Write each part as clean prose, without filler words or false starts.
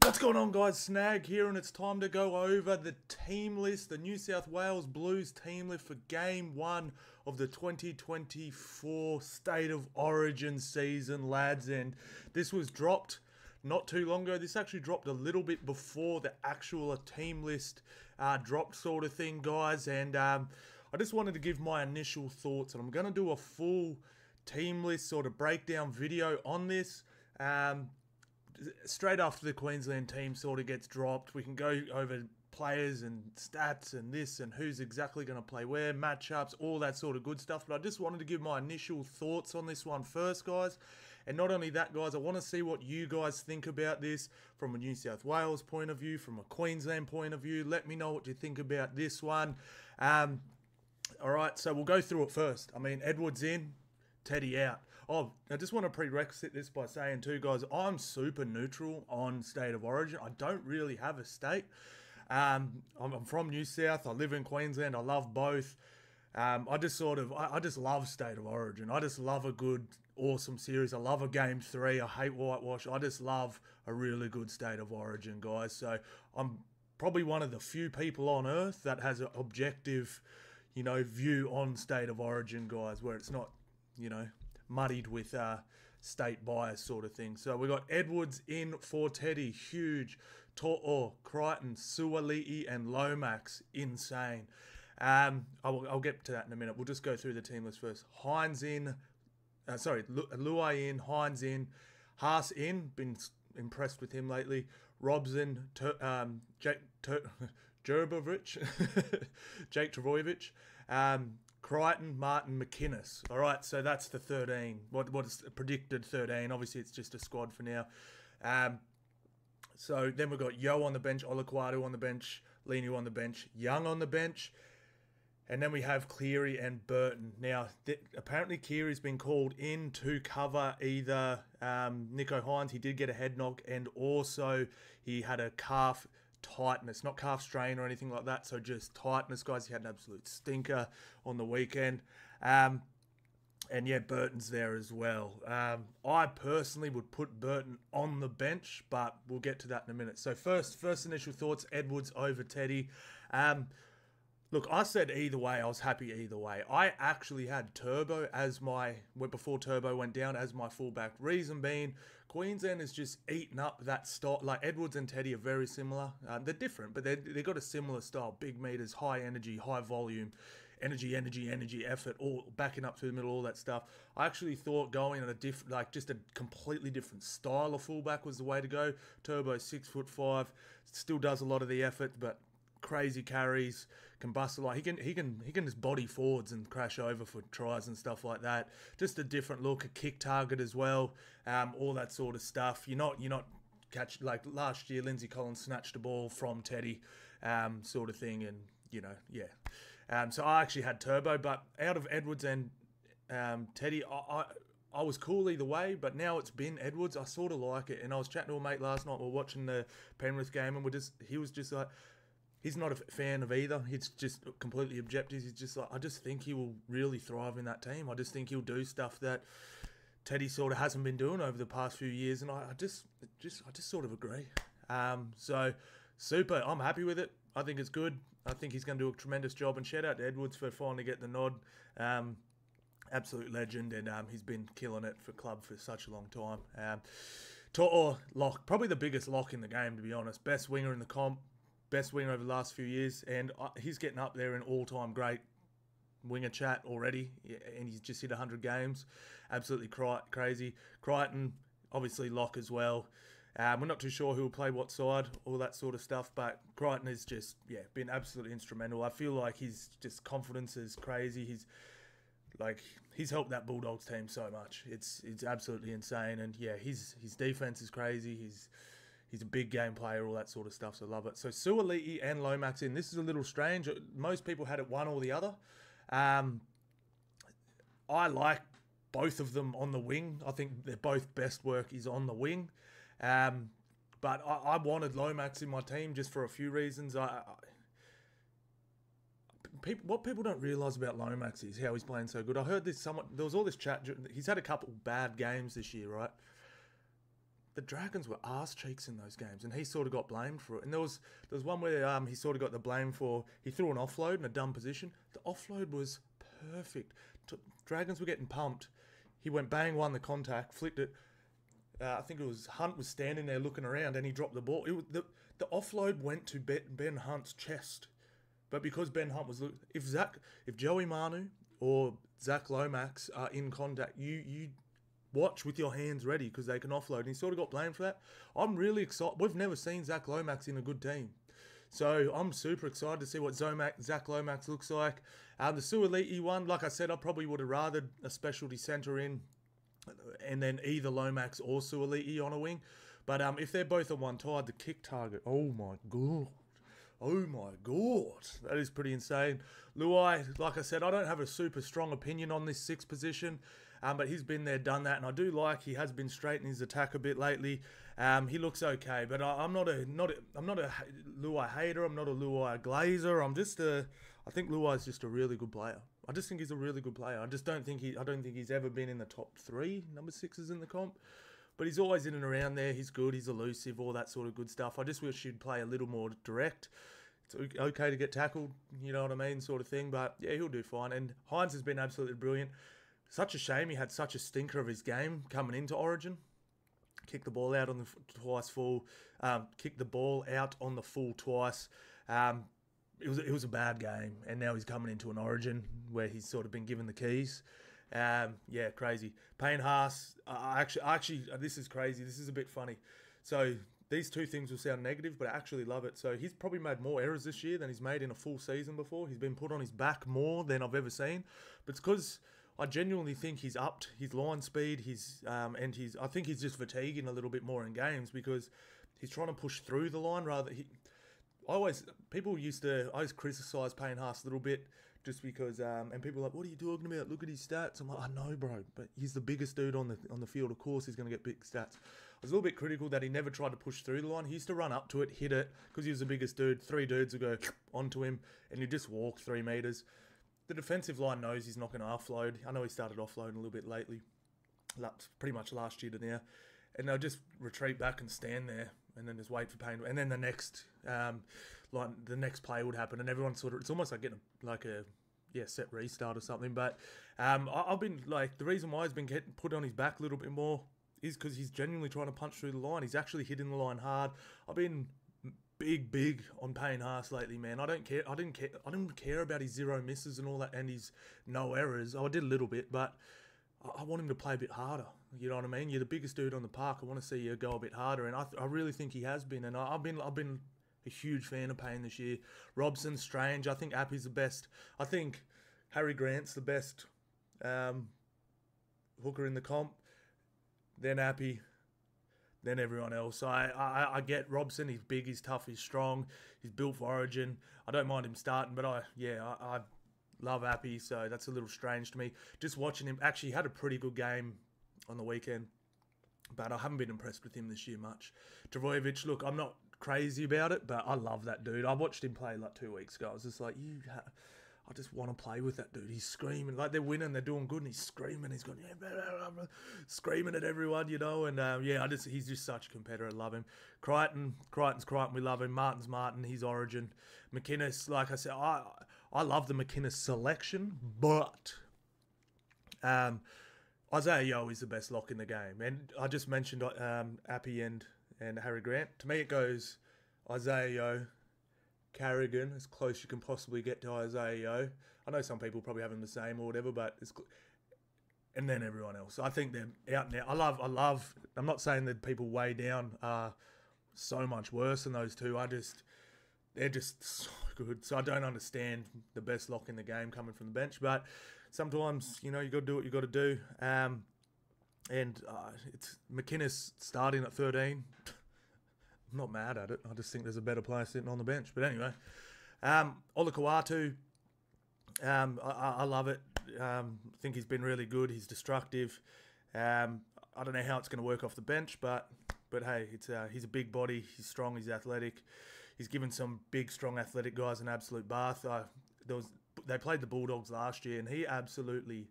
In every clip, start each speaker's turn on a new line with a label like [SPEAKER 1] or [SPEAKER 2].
[SPEAKER 1] What's going on, guys? Snag here, and it's time to go over the team list, the New South Wales Blues team list for Game 1 of the 2024 State of Origin season, lads. And this was dropped not too long ago. This actually dropped a little bit before the actual team list dropped, sort of thing, guys. And I just wanted to give my initial thoughts, and I'm going to do a full team list sort of breakdown video on this. Straight after the Queensland team sort of gets dropped, we can go over players and stats and this and who's exactly going to play where, matchups, all that sort of good stuff. But I just wanted to give my initial thoughts on this one first, guys. And not only that, guys, I want to see what you guys think about this from a New South Wales point of view, from a Queensland point of view. Let me know what you think about this one. All right, so we'll go through it first. I mean, Edwards in, Teddy out. Oh, I just want to prerequisite this by saying too, guys, I'm super neutral on State of Origin. I don't really have a state. I'm from New South. I live in Queensland. I love both. I just love State of Origin. I just love a good, awesome series. I love a Game 3. I hate whitewash. I just love a really good State of Origin, guys. So I'm probably one of the few people on earth that has an objective, view on State of Origin, guys, where it's not, muddied with state bias sort of thing. So we got Edwards in for Teddy, huge. To'o, Crichton, Suaali'i, and Lomax, insane. I'll get to that in a minute. We'll just go through the team list first. Hynes in, Luai in, Hynes in, Haas in. Been impressed with him lately. Robson, Jake Trbojevic, Jake Trbojevic. Crichton, Martin, McInnes. All right, so that's the 13. What is predicted 13? Obviously, it's just a squad for now. So then we've got Yeo on the bench, Olakau'atu on the bench, Leniu on the bench, Young on the bench. And then we have Keary and Burton. Now, apparently Keary's been called in to cover either Nicho Hynes. He did get a head knock, and also he had a calf tightness, not calf strain or anything like that, so just tightness, guys. He had an absolute stinker on the weekend. And yeah, Burton's there as well. I personally would put Burton on the bench, but we'll get to that in a minute. So first initial thoughts, Edwards over Teddy. Look, I said either way, I was happy either way. I actually had Turbo as before Turbo went down, as my fullback. Reason being, Queensland has just eaten up that style. Like, Edwards and Teddy are very similar. They're different, but they've got a similar style. Big meters, high energy, high volume, energy, effort, all backing up through the middle, all that stuff. I actually thought going on just a completely different style of fullback was the way to go. Turbo, 6'5", still does a lot of the effort, but crazy carries, can bust a lot. He can just body forwards and crash over for tries and stuff like that. Just a different look, a kick target as well, all that sort of stuff. You're not catch, like last year, Lindsay Collins snatched a ball from Teddy, sort of thing, and yeah. So I actually had Turbo, but out of Edwards and Teddy, I was cool either way, but now it's been Edwards. I sort of like it, and I was chatting to a mate last night. We were watching the Penrith game, and he was just like, he's not a fan of either. He's just completely objective. He's just like, I just think he will really thrive in that team. I just think he'll do stuff that Teddy sort of hasn't been doing over the past few years, and I just sort of agree. So super. I'm happy with it. I think it's good. I think he's going to do a tremendous job, and shout out to Edwards for finally getting the nod. Absolute legend, and he's been killing it for club for such a long time. To'o lock, probably the biggest lock in the game, to be honest. Best winger in the comp. Best winger over the last few years, and he's getting up there in all-time great winger chat already, and he's just hit 100 games. Absolutely crazy. Crichton, obviously lock as well. We're not too sure who will play what side, all that sort of stuff, but Crichton has just, been absolutely instrumental. I feel like his just confidence is crazy. He's helped that Bulldogs team so much. It's absolutely insane, and his defense is crazy. He's a big game player, all that sort of stuff, so love it. So Suaali'i and Lomax in. This is a little strange. Most people had it one or the other. I like both of them on the wing. I think their both best work is on the wing. But I wanted Lomax in my team just for a few reasons. What people don't realise about Lomax is how he's playing so good. I heard there was all this chat. He's had a couple bad games this year, right? the Dragons were arse cheeks in those games, and he sort of got blamed for it. And there was one where he sort of got the blame for he threw an offload in a dumb position. The offload was perfect. Dragons were getting pumped. He went bang, won the contact, flicked it. I think it was Hunt was standing there looking around, and he dropped the ball. The offload went to Ben Hunt's chest, but because Ben Hunt was if Joey Manu or Zac Lomax are in contact, you watch with your hands ready because they can offload. And he sort of got blamed for that. I'm really excited. We've never seen Zac Lomax in a good team. So I'm super excited to see what Zac Lomax looks like. The Suaali'i one, like I said, I probably would have rathered a specialty centre in and then either Lomax or Suaali'i on a wing. But if they're both on one tide, the kick target, oh my God. Oh my God. That is pretty insane. Luai, like I said, I don't have a super strong opinion on this sixth position. But he's been there, done that, and I do like he has been straight in his attack a bit lately. He looks okay, but I'm not a Luai hater. I'm not a Luai glazer. I think Luai's just a really good player. I just think he's a really good player. I don't think he's ever been in the top 3 number 6s in the comp, but he's always in and around there. He's good. He's elusive. All that sort of good stuff. I just wish he'd play a little more direct. It's okay to get tackled, you know what I mean, sort of thing. But yeah, he'll do fine. And Hynes has been absolutely brilliant. Such a shame he had such a stinker of his game coming into Origin. Kicked the ball out on the twice full. Kicked the ball out on the full twice. It was a bad game, and now he's coming into an Origin where he's sort of been given the keys. Yeah, crazy. Payne Haas. Actually, this is crazy. This is a bit funny. So these two things will sound negative, but I actually love it. So he's probably made more errors this year than he's made in a full season before. He's been put on his back more than I've ever seen. But it's because I genuinely think he's upped his line speed. I think he's just fatiguing a little bit more in games because he's trying to push through the line rather. I always criticise Payne Haas a little bit just because, and people are like, what are you talking about? Look at his stats. I'm like, I know, bro, but he's the biggest dude on the field. Of course, he's going to get big stats. I was a little bit critical that he never tried to push through the line. He used to run up to it, hit it, because he was the biggest dude. 3 dudes would go onto him, and he'd just walk 3 meters. The defensive line knows he's not going to offload. I know he started offloading a little bit lately, pretty much last year to now, and they'll just retreat back and stand there, and then just wait for Payne. And then the next play would happen, and everyone it's almost like getting a set restart or something. But I've been like, the reason why he's been getting put on his back a little bit more is because he's genuinely trying to punch through the line. He's actually hitting the line hard. I've been big on Payne Haas lately, man. I didn't care about his 0 misses and all that and his no errors. I did a little bit, but I want him to play a bit harder. You know what I mean? You're the biggest dude on the park. I want to see you go a bit harder, and I really think he has been. And I've been a huge fan of Payne this year. Robson's strange. I think Appy's the best. I think Harry Grant's the best hooker in the comp. Then Appy. Than everyone else. I get Robson. He's big, he's tough, he's strong, he's built for Origin. I don't mind him starting, but I love Appy, so that's a little strange to me. Just watching him, actually he had a pretty good game on the weekend, but I haven't been impressed with him this year much. Trbojevic, look, I'm not crazy about it, but I love that dude. I watched him play like 2 weeks ago. I was just like, I just want to play with that dude. He's screaming. Like, they're winning, they're doing good, and he's screaming. He's going, yeah, blah, blah, blah, screaming at everyone, you know. And, he's just such a competitor. I love him. Crichton's Crichton. We love him. Martin's Martin. He's Origin. McInnes, like I said, I love the McInnes selection, but Isaah Yeo is the best lock in the game. And I just mentioned Appy and Harry Grant. To me, it goes Isaah Yeo, Carrigan, as close you can possibly get to Isaah Yeo. I know some people probably have him the same or whatever, but and then everyone else. I think they're out now. I love. I'm not saying that people way down are so much worse than those two. They're just so good. So I don't understand the best lock in the game coming from the bench, but sometimes you got to do what you got to do. And it's McInnes starting at 13. I'm not mad at it. I just think there's a better player sitting on the bench. But anyway, Olakau'atu, I love it. I think he's been really good. He's destructive. I don't know how it's going to work off the bench, but hey, he's a big body. He's strong. He's athletic. He's given some big, strong, athletic guys an absolute bath. They played the Bulldogs last year, and he absolutely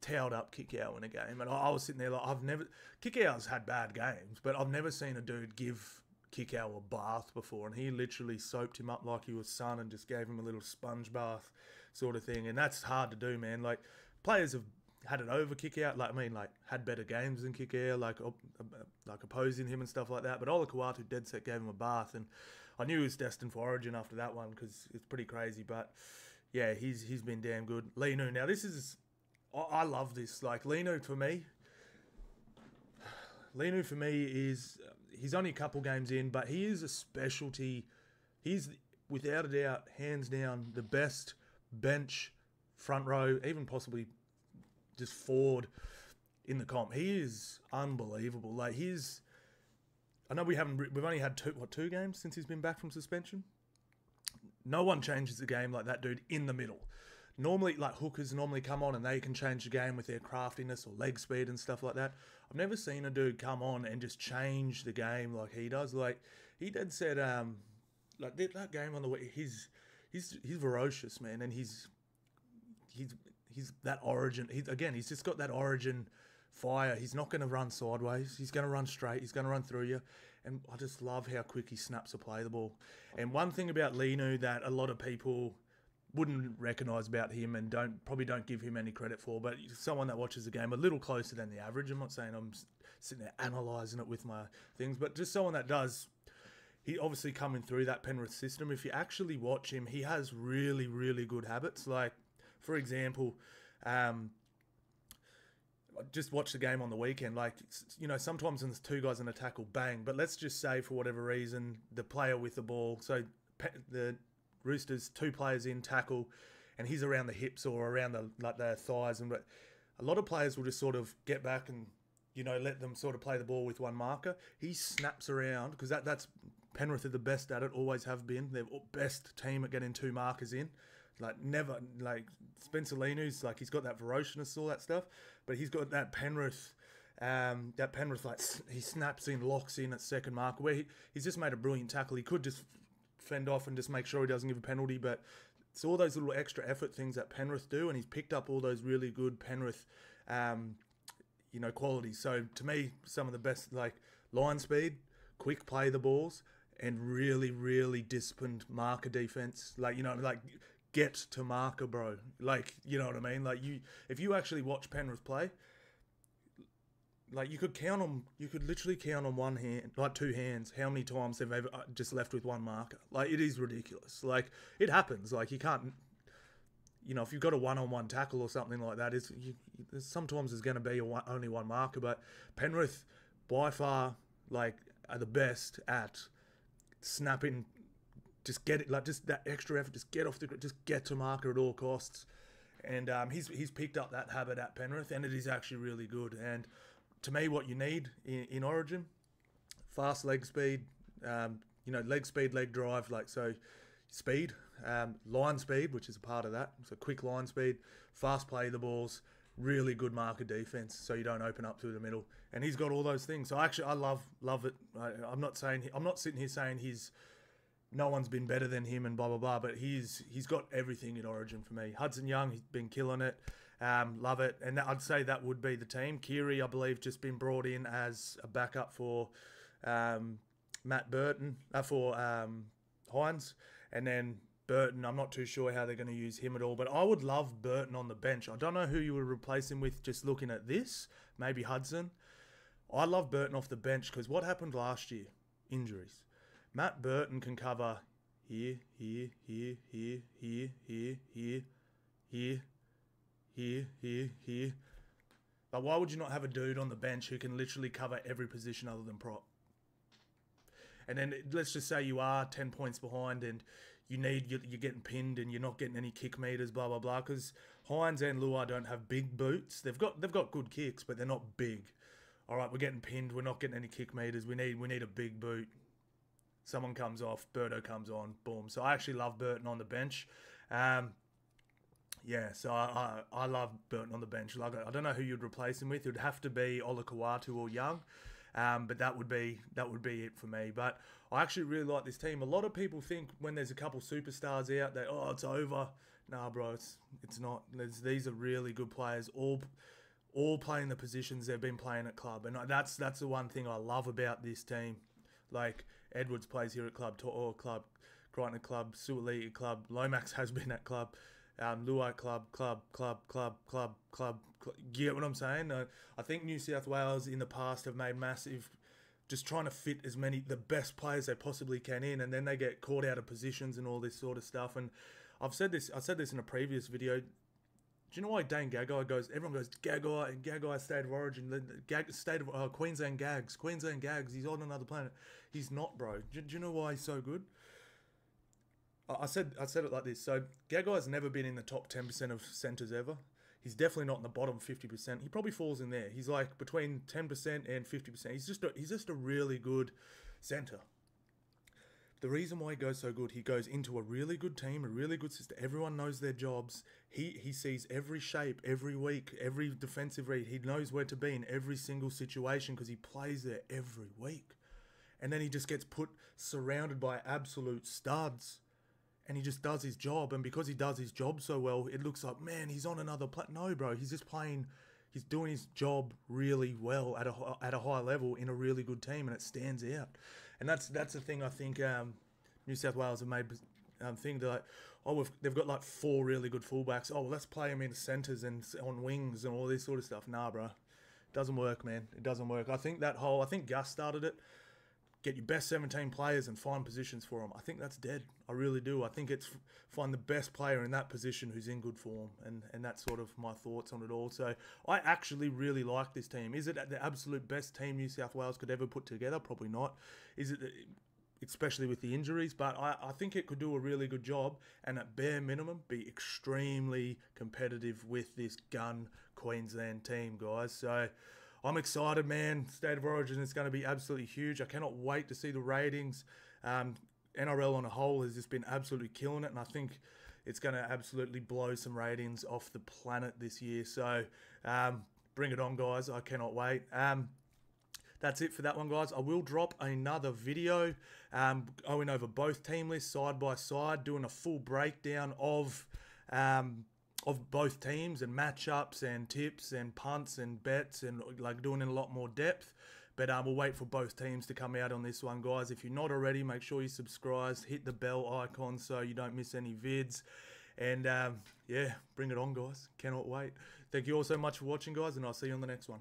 [SPEAKER 1] towed up Kikau in a game. And I was sitting there like, Kikau's had bad games, but I've never seen a dude give Kikau a bath before. And he literally soaped him up like he was Son and just gave him a little sponge bath sort of thing. And that's hard to do, man. Like, players have had it over Kikau. Had better games than Kikau, like opposing him and stuff like that. But Olakau'atu dead set gave him a bath. And I knew he was destined for Origin after that one because it's pretty crazy. But yeah, he's been damn good. Leniu. Now, I love this. Like, Leniu for me is, he's only a couple games in, but he is a specialty. He's, without a doubt, hands down, the best bench, front row, even possibly just forward in the comp. He is unbelievable. Like, I know we've only had two games since he's been back from suspension. No one changes the game like that dude in the middle. Normally, like, hookers normally come on and they can change the game with their craftiness or leg speed and stuff like that. I've never seen a dude come on and just change the game like he does. Like, he did said, like that game on the way, he's ferocious, man, and he's that Origin. He's just got that Origin fire. He's not going to run sideways. He's going to run straight. He's going to run through you. And I just love how quick he snaps to play the ball. And one thing about Leniu that a lot of people wouldn't recognise about him and probably don't give him any credit for, but someone that watches the game a little closer than the average. I'm not saying I'm sitting there analysing it with my things, but just someone that does. He obviously coming through that Penrith system. If you actually watch him, he has really, really good habits. Like, for example, just watch the game on the weekend. Like, you know, sometimes there's two guys in a tackle, bang. But let's just say, for whatever reason, the player with the ball, so the Roosters, two players in tackle, and he's around the hips or around the thighs. And but a lot of players will just sort of get back and, you know, let them sort of play the ball with one marker. He snaps around because that's Penrith are the best at it, always have been. They're the best team at getting two markers in. Like, never, like, Spencer Leniu's, like, he's got that ferociousness, all that stuff, but he's got that Penrith, like, he snaps in, locks in at second marker, where he's just made a brilliant tackle. He could just fend off and just make sure he doesn't give a penalty, but it's all those little extra effort things that Penrith do, and he's picked up all those really good Penrith, you know, qualities. So, to me, some of the best, like, line speed, quick play the balls, and really, really disciplined marker defense. Like, you know, like, get to marker, bro. Like, you know what I mean? Like, if you actually watch Penrith play, like, you could literally count on one hand, like two hands, how many times they've ever just left with one marker. Like, it is ridiculous. Like, it happens. Like, you can't, you know, if you've got a one-on-one tackle or something like that, sometimes there's going to be only one marker, but Penrith, by far, like, are the best at snapping. Just get it, like, just that extra effort, just get off the grid, just get to marker at all costs. And he's picked up that habit at Penrith, and it is actually really good. And to me, what you need in Origin, fast leg speed, you know, leg speed, leg drive, like, so speed, line speed, which is a part of that. So quick line speed, fast play the balls, really good marker defense, so you don't open up through the middle. And he's got all those things. So actually, I love it. I'm not sitting here saying no one's been better than him and blah, blah, blah, but he's got everything in Origin for me. Hudson Young, he's been killing it. Love it. And I'd say that would be the team. Keary, I believe, just been brought in as a backup for Burton, for Hynes. And then Burton, I'm not too sure how they're going to use him at all, but I would love Burton on the bench. I don't know who you would replace him with just looking at this. Maybe Hudson. I love Burton off the bench because what happened last year? Injuries. Matt Burton can cover here, here, here, here, here, here, here, here, here, here, here. But why would you not have a dude on the bench who can literally cover every position other than prop? And then let's just say you are 10 points behind and you're getting pinned and you're not getting any kick meters, blah, blah, blah. Because Hynes and Luai don't have big boots. They've got good kicks, but they're not big. All right, we're getting pinned. We're not getting any kick meters. We need a big boot. Someone comes off, Berto comes on, boom. So I actually love Burton on the bench. Yeah, so I love Burton on the bench. Like, I don't know who you'd replace him with. It would have to be Olakau'atu or Young, but that would be it for me. But I actually really like this team. A lot of people think when there's a couple superstars out that, oh, it's over. Nah, bro, it's not. These are really good players, all playing the positions they've been playing at club, and that's the one thing I love about this team. Like Edwards plays here at club, To'o club, Crichton club, Suaali'i club, Lomax has been at club, Luai club. You get what I'm saying? I think New South Wales in the past have made massive, just trying to fit the best players they possibly can in, and then they get caught out of positions and all this sort of stuff. And I said this in a previous video. Do you know why Dane Gagai goes? Everyone goes Gagai State of Origin, State of Queensland Gags. He's on another planet. He's not, bro. Do you know why he's so good? I said it like this. So Gagai's never been in the top 10% of centres ever. He's definitely not in the bottom 50%. He probably falls in there. He's like between 10% and 50%. He's just a really good centre. The reason why he goes so good, he goes into a really good team, a really good system. Everyone knows their jobs. He sees every shape, every week, every defensive read. He knows where to be in every single situation because he plays there every week. And then he just gets surrounded by absolute studs. And he just does his job. And because he does his job so well, it looks like, man, he's on another No, bro. He's just playing. He's doing his job really well at a high level in a really good team, and it stands out. And that's the thing I think New South Wales have made thing that they've got like 4 really good fullbacks. Oh, well, let's play them in centres and on wings and all this sort of stuff. Nah, bro, it doesn't work, man. It doesn't work. I think Gus started it. Get your best 17 players and find positions for them. I think that's dead. I really do. I think it's find the best player in that position who's in good form. And that's sort of my thoughts on it all. So I actually really like this team. Is it the absolute best team New South Wales could ever put together? Probably not. Is it, especially with the injuries? But I think it could do a really good job. And at bare minimum, be extremely competitive with this gun Queensland team, guys. So I'm excited, man. State of Origin is going to be absolutely huge. I cannot wait to see the ratings. NRL on a whole has just been absolutely killing it, and I think it's going to absolutely blow some ratings off the planet this year. So bring it on, guys. I cannot wait. That's it for that one, guys. I will drop another video going over both team lists side by side, doing a full breakdown of both teams and matchups and tips and punts and bets and like doing in a lot more depth. But we'll wait for both teams to come out on this one, guys. If you're not already, make sure you subscribe, hit the bell icon so you don't miss any vids. And yeah, bring it on, guys. Cannot wait. Thank you all so much for watching, guys, and I'll see you on the next one.